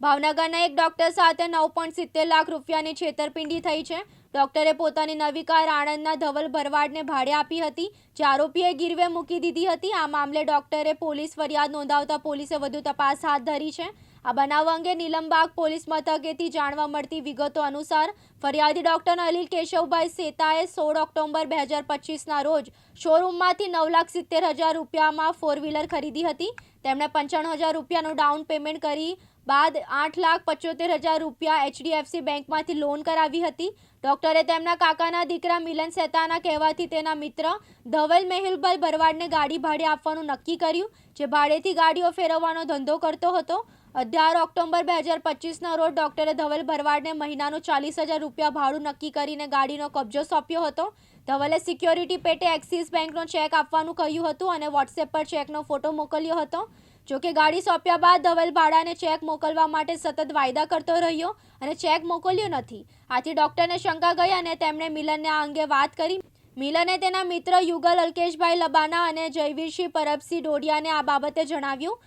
ભાવનગરના એક ડોક્ટર સાથે 9.70 લાખ રૂપિયાની છેતરપિંડી થઈ છે। ડોક્ટરે પોતાની નવી કાર આણંદના ધવલ ભરવાડને ભાડે આપી હતી, જે આરોપીએ ગીરવે મૂકી દીધી હતી। આ મામલે ડોક્ટરે પોલીસ ફરિયાદ નોંધાવતા પોલીસે વધુ તપાસ હાથ ધરી છે। આ બનાવ અંગે નીલમબાગ પોલીસ મથકેથી જાણવા મળતી વિગતો અનુસાર ફરિયાદી ડોક્ટર અનિલ કેશવભાઈ સેતાએ 16 ઓક્ટોબર 2025ના રોજ શોરૂમમાંથી 9,70,000 રૂપિયામાં 4 વ્હીલર ખરીદી હતી। તેમણે 95,000 રૂપિયાનું ડાઉન પેમેન્ટ કરી બાદ 8,75,000 રૂપિયા HDFC બેંકમાંથી લોન કરાવી હતી। ડોક્ટરે તેમના કાકાના દીકરા મિલન સેતાના કહેવાથી તેના મિત્ર ધવલ મેહુલભાઈ ભરવાડને ગાડી ભાડે આપવાનું નક્કી કર્યું, જે ભાડેથી ગાડીઓ ફેરવવાનો ધંધો કરતો હતો। 18 ઓક્ટોબર 2025ના રોજ ડોક્ટરે ધવલ ભરવાડને મહિનાનું 40,000 રૂપિયા ભાડું નક્કી કરીને ગાડીનો કબજો સોંપ્યો હતો। ધવલે સિક્યોરિટી પેટે એક્સિસ બેંકનો ચેક આપવાનું કહ્યું હતું અને વોટ્સએપ પર ચેકનો ફોટો મોકલ્યો હતો। જોકે ગાડી સોંપ્યા બાદ ધવલ ભાડાને ચેક મોકલવા માટે સતત વાયદા કરતો રહ્યો અને ચેક મોકલ્યો નથી। આથી ડોક્ટરને શંકા ગઈ અને તેમણે મિલનને આ અંગે વાત કરી। મિલને તેના મિત્ર યુગલ અલ્કેશભાઈ લબાના અને જયવીરસિંહ પરબસિંહ ડોડિયાને આ બાબતે જણાવ્યું।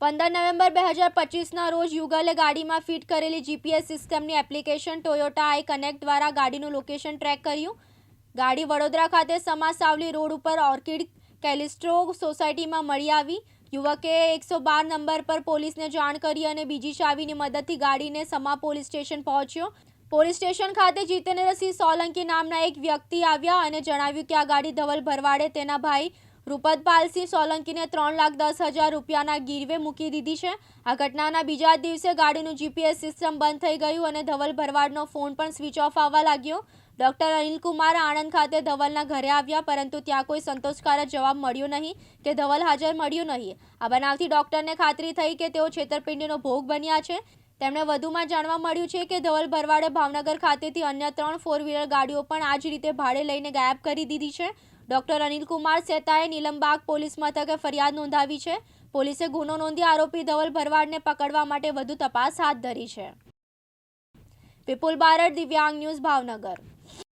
15 નવેમ્બર 2025ના રોજ યુગલે ગાડીમાં ફિટ કરેલી GPS સિસ્ટમની એપ્લિકેશન ટોયોટા આઈ કનેક્ટ દ્વારા ગાડીનું લોકેશન ટ્રેક કર્યું। ગાડી વડોદરા ખાતે સમા સાવલી રોડ ઉપર ઓર્કિડ કેલિસ્ટ્રો સોસાયટીમાં મળી આવી। યુવકે 112 નંબર પર પોલીસને જાણ કરી અને બીજી ચાવીની મદદથી ગાડીને સમા પોલીસ સ્ટેશન પહોંચ્યો। પોલીસ સ્ટેશન ખાતે જીતેન્દ્રસિંહ સોલંકી નામના એક વ્યક્તિ આવ્યા અને જણાવ્યું કે આ ગાડી ધવલ ભરવાડે તેના ભાઈ રૂપતપાલસિંહ સોલંકીને 3,10,000 રૂપિયાના ગીરવે મૂકી દીધી છે। આ ઘટનાના બીજા દિવસે ગાડીનું GPS સિસ્ટમ બંધ થઈ ગયું અને ધવલ ભરવાડનો ફોન પણ સ્વિચ ઓફ આવવા લાગ્યો। ડોક્ટર અનિલકુમાર આણંદ ખાતે ધવલના ઘરે આવ્યા, પરંતુ ત્યાં કોઈ સંતોષકારક જવાબ મળ્યો નહીં કે ધવલ હાજર મળ્યો નહીં। આ બનાવથી ડોક્ટરને ખાતરી થઈ કે તેઓ છેતરપિંડીનો ભોગ બન્યા છે। તેમણે વધુમાં જાણવા મળ્યું છે કે ધવલ ભરવાડે ભાવનગર ખાતેથી અન્ય 3 4 વ્હીલર ગાડીઓ પણ આ જ રીતે ભાડે લઈને ગાયબ કરી દીધી છે। ડોક્ટર અનિલકુમાર સેતાએ નીલમબાગ પોલીસ મથકે ફરિયાદ નોંધાવી છે। પોલીસે ગુનો નોંધી આરોપી ધવલ ભરવાડને પકડવા માટે વધુ તપાસ હાથ ધરી છે। વિપુલ બારડ, દિવ્યાંગ ન્યૂઝ, ભાવનગર।